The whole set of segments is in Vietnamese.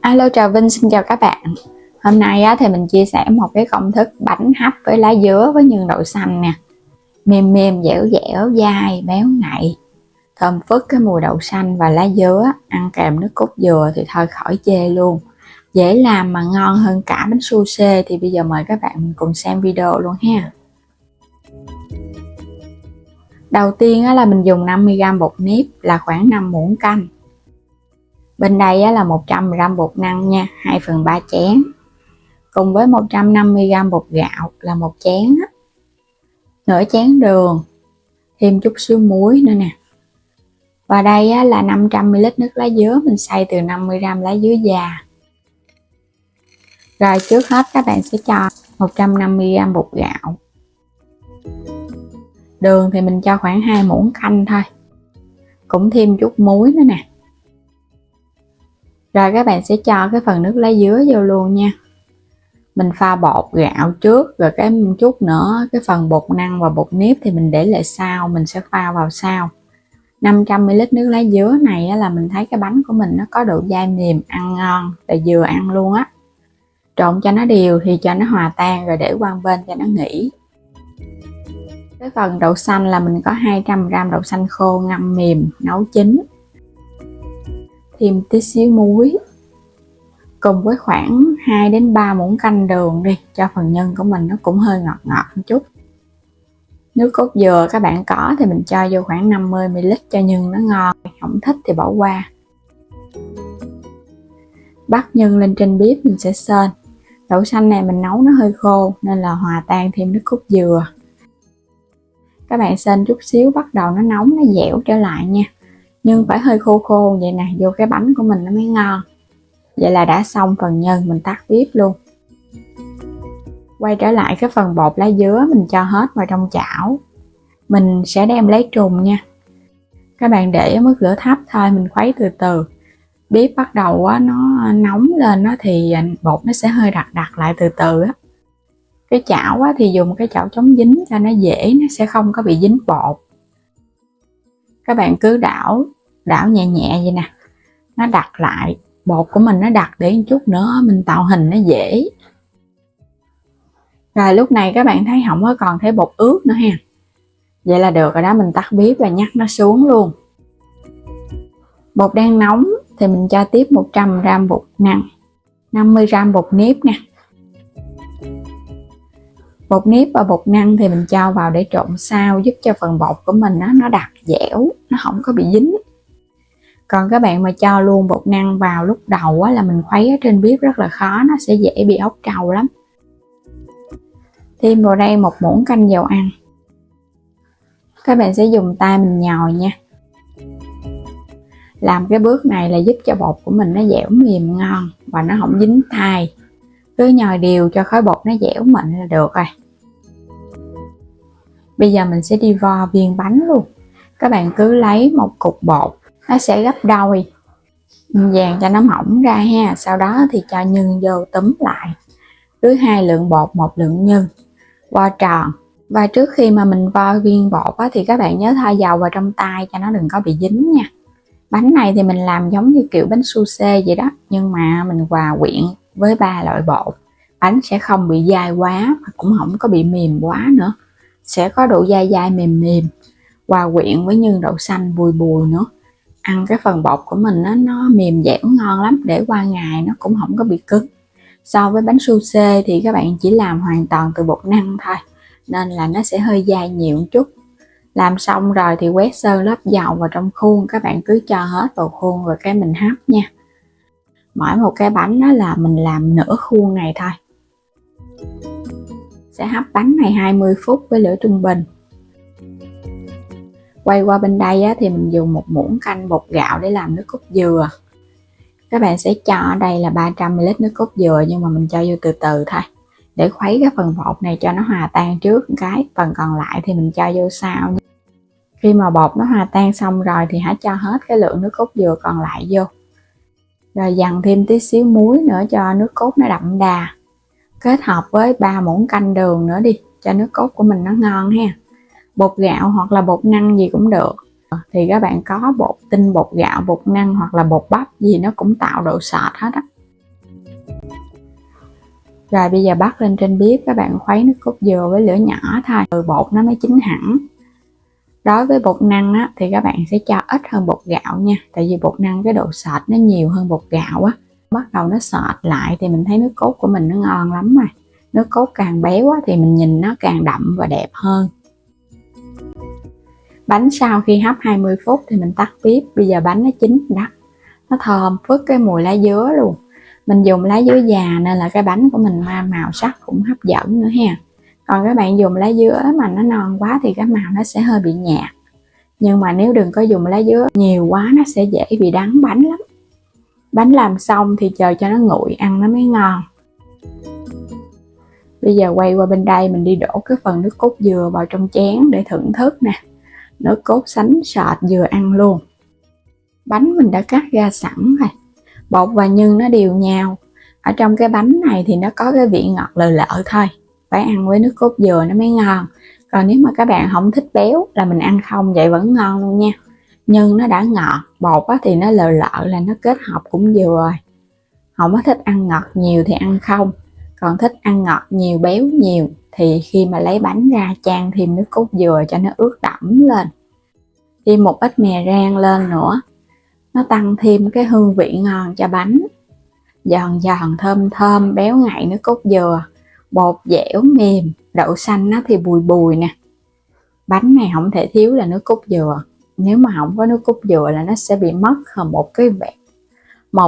Alo, chào Vinh, xin chào các bạn. Hôm nay thì mình chia sẻ một cái công thức bánh hấp với lá dứa với nhân đậu xanh nè. Mềm mềm, dẻo dẻo, dai, béo ngậy, thơm phức cái mùi đậu xanh và lá dứa, ăn kèm nước cốt dừa thì thôi khỏi chê luôn. Dễ làm mà ngon hơn cả bánh su xê, thì bây giờ mời các bạn cùng xem video luôn ha. Đầu tiên là mình dùng 50g bột nếp là khoảng 5 muỗng canh. Bên đây là 100g bột năng nha, 2/3 chén. Cùng với 150g bột gạo là 1 chén, nửa chén đường, thêm chút xíu muối nữa nè. Và đây là 500ml nước lá dứa, mình xay từ 50g lá dứa già. Rồi trước hết các bạn sẽ cho 150g bột gạo. Đường thì mình cho khoảng 2 muỗng canh thôi. Cũng thêm chút muối nữa nè. Rồi các bạn sẽ cho cái phần nước lá dứa vô luôn nha. Mình pha bột gạo trước, rồi cái chút nữa cái phần bột năng và bột nếp thì mình để lại sau, mình sẽ pha vào sau. 500ml nước lá dứa này là mình thấy cái bánh của mình nó có độ dai mềm, ăn ngon, là vừa ăn luôn á. Trộn cho nó đều thì cho nó hòa tan, rồi để qua bên cho nó nghỉ. Cái phần đậu xanh là mình có 200g đậu xanh khô ngâm mềm, nấu chín. Thêm tí xíu muối. Cùng với khoảng 2 đến 3 muỗng canh đường đi, cho phần nhân của mình nó cũng hơi ngọt ngọt một chút. Nước cốt dừa các bạn có thì mình cho vô khoảng 50ml cho nhân nó ngon, không thích thì bỏ qua. Bắt nhân lên trên bếp mình sẽ sên. Đậu xanh này mình nấu nó hơi khô nên là hòa tan thêm nước cốt dừa. Các bạn sên chút xíu, bắt đầu nó nóng, nó dẻo trở lại nha. Nhưng phải hơi khô khô vậy nè, vô cái bánh của mình nó mới ngon. Vậy là đã xong phần nhân, mình tắt bếp luôn. Quay trở lại cái phần bột lá dứa, mình cho hết vào trong chảo. Mình sẽ đem lấy trùng nha. Các bạn để ở mức lửa thấp thôi, mình khuấy từ từ. Bếp bắt đầu nó nóng lên thì bột nó sẽ hơi đặc lại từ từ á. Cái chảo thì dùng cái chảo chống dính cho nó dễ, nó sẽ không có bị dính bột. Các bạn cứ đảo nhẹ nhẹ vậy nè, nó đặc lại. Bột của mình nó đặc để một chút nữa mình tạo hình nó dễ. Rồi lúc này các bạn thấy không có còn thấy bột ướt nữa ha. Vậy là được rồi đó, mình tắt bếp và nhắc nó xuống luôn. Bột đang nóng thì mình cho tiếp 100g bột năng, 50g bột nếp nè. Bột nếp và bột năng thì mình cho vào để trộn sao, giúp cho phần bột của mình nó đặc dẻo, nó không có bị dính. Còn các bạn mà cho luôn bột năng vào lúc đầu là mình khuấy ở trên bếp rất là khó, nó sẽ dễ bị ốc trâu lắm. Thêm vào đây 1 muỗng canh dầu ăn. Các bạn sẽ dùng tay mình nhồi nha. Làm cái bước này là giúp cho bột của mình nó dẻo mềm ngon và nó không dính tay. Cứ nhồi đều cho khối bột nó dẻo mịn là được rồi. Bây giờ mình sẽ đi vo viên bánh luôn. Các bạn cứ lấy một cục bột, nó sẽ gấp đôi, mình dàn cho nó mỏng ra ha. Sau đó thì cho nhân vô túm lại. Cứ 2 lượng bột 1 lượng nhân, vo tròn. Và trước khi mà mình vo viên bột thì các bạn nhớ thoa dầu vào trong tay cho nó đừng có bị dính nha. Bánh này thì mình làm giống như kiểu bánh su xê vậy đó, nhưng mà mình hòa quyện với 3 loại bột. Bánh sẽ không bị dai quá mà cũng không có bị mềm quá nữa, sẽ có độ dai mềm mềm. Hòa quyện với nhân đậu xanh bùi bùi nữa, ăn cái phần bột của mình nó mềm dẻo ngon lắm, để qua ngày nó cũng không có bị cứng. So với bánh su xê thì các bạn chỉ làm hoàn toàn từ bột năng thôi, nên là nó sẽ hơi dai nhiều một chút. Làm xong rồi thì quét sơn lớp dầu vào trong khuôn, các bạn cứ cho hết vào khuôn rồi cái mình hấp nha. Mỗi một cái bánh là mình làm nửa khuôn này thôi. Sẽ hấp bánh này 20 phút với lửa trung bình. Quay qua bên đây thì mình dùng 1 muỗng canh bột gạo để làm nước cốt dừa. Các bạn sẽ cho ở đây là 300ml nước cốt dừa, nhưng mà mình cho vô từ từ thôi, để khuấy cái phần bột này cho nó hòa tan trước một cái, phần còn lại thì mình cho vô sau. Khi mà bột nó hòa tan xong rồi thì hãy cho hết cái lượng nước cốt dừa còn lại vô. Rồi dằn thêm tí xíu muối nữa cho nước cốt nó đậm đà. Kết hợp với 3 muỗng canh đường nữa đi, cho nước cốt của mình nó ngon ha. Bột gạo hoặc là bột năng gì cũng được. Thì các bạn có bột tinh, bột gạo, bột năng hoặc là bột bắp gì nó cũng tạo độ sệt hết á. Rồi bây giờ bắt lên trên bếp, các bạn khuấy nước cốt dừa với lửa nhỏ thôi, rồi bột nó mới chín hẳn. Đối với bột năng á, thì các bạn sẽ cho ít hơn bột gạo nha, tại vì bột năng cái độ sệt nó nhiều hơn bột gạo á. Bắt đầu nó sệt lại thì mình thấy nước cốt của mình nó ngon lắm rồi. Nước cốt càng béo á, thì mình nhìn nó càng đậm và đẹp hơn. Bánh sau khi hấp 20 phút thì mình tắt bếp. Bây giờ bánh nó chín đó, nó thơm phức cái mùi lá dứa luôn. Mình dùng lá dứa già nên là cái bánh của mình màu sắc cũng hấp dẫn nữa ha. Còn các bạn dùng lá dứa mà nó non quá thì cái màu nó sẽ hơi bị nhạt. Nhưng mà nếu đừng có dùng lá dứa nhiều quá nó sẽ dễ bị đắng bánh lắm. Bánh làm xong thì chờ cho nó nguội ăn nó mới ngon. Bây giờ quay qua bên đây, mình đi đổ cái phần nước cốt dừa vào trong chén để thưởng thức nè. Nước cốt sánh sệt vừa ăn luôn. Bánh mình đã cắt ra sẵn rồi. Bột và nhân nó đều nhau. Ở trong cái bánh này thì nó có cái vị ngọt lợ lợ thôi. Phải ăn với nước cốt dừa nó mới ngon. Còn nếu mà các bạn không thích béo là mình ăn không vậy vẫn ngon luôn nha. Nhân nó đã ngọt, bột thì nó lợ lợ là nó kết hợp cũng vừa rồi. Không có thích ăn ngọt nhiều thì ăn không. Còn thích ăn ngọt nhiều, béo nhiều thì khi mà lấy bánh ra chan thêm nước cốt dừa cho nó ướt đẫm lên. Thêm một ít mè rang lên nữa. Nó tăng thêm cái hương vị ngon cho bánh. Giòn giòn thơm thơm, béo ngậy nước cốt dừa. Bột dẻo mềm, đậu xanh nó thì bùi bùi nè. Bánh này không thể thiếu là nước cốt dừa. Nếu mà không có nước cốt dừa là nó sẽ bị mất một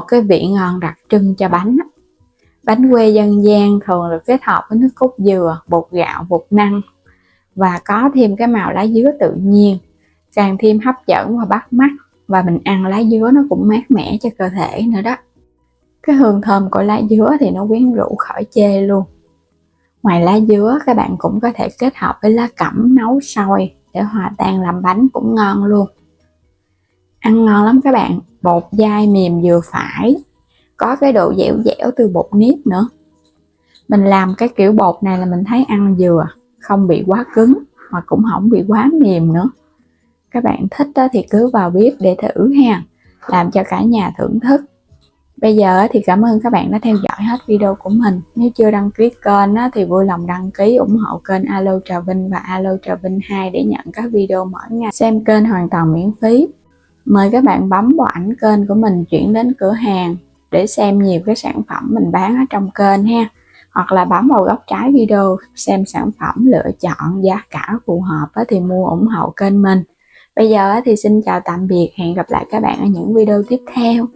cái vị ngon đặc trưng cho bánh. Bánh quê dân gian thường được kết hợp với nước cốt dừa, bột gạo, bột năng và có thêm cái màu lá dứa tự nhiên, càng thêm hấp dẫn và bắt mắt. Và mình ăn lá dứa nó cũng mát mẻ cho cơ thể nữa đó. Cái hương thơm của lá dứa thì nó quyến rũ khỏi chê luôn. Ngoài lá dứa, các bạn cũng có thể kết hợp với lá cẩm nấu sôi để hòa tan làm bánh cũng ngon luôn. Ăn ngon lắm các bạn, bột dai mềm vừa phải, có cái độ dẻo dẻo từ bột nếp nữa. Mình làm cái kiểu bột này là mình thấy ăn vừa, không bị quá cứng mà cũng không bị quá mềm nữa. Các bạn thích thì cứ vào bếp để thử ha, làm cho cả nhà thưởng thức. Bây giờ thì cảm ơn các bạn đã theo dõi hết video của mình. Nếu chưa đăng ký kênh thì vui lòng đăng ký ủng hộ kênh Alo Trà Vinh và Alo Trà Vinh 2 để nhận các video mỗi ngày. Xem kênh hoàn toàn miễn phí. Mời các bạn bấm vào ảnh kênh của mình chuyển đến cửa hàng để xem nhiều cái sản phẩm mình bán ở trong kênh ha. Hoặc là bấm vào góc trái video xem sản phẩm, lựa chọn giá cả phù hợp thì mua ủng hộ kênh mình. Bây giờ thì xin chào tạm biệt, hẹn gặp lại các bạn ở những video tiếp theo.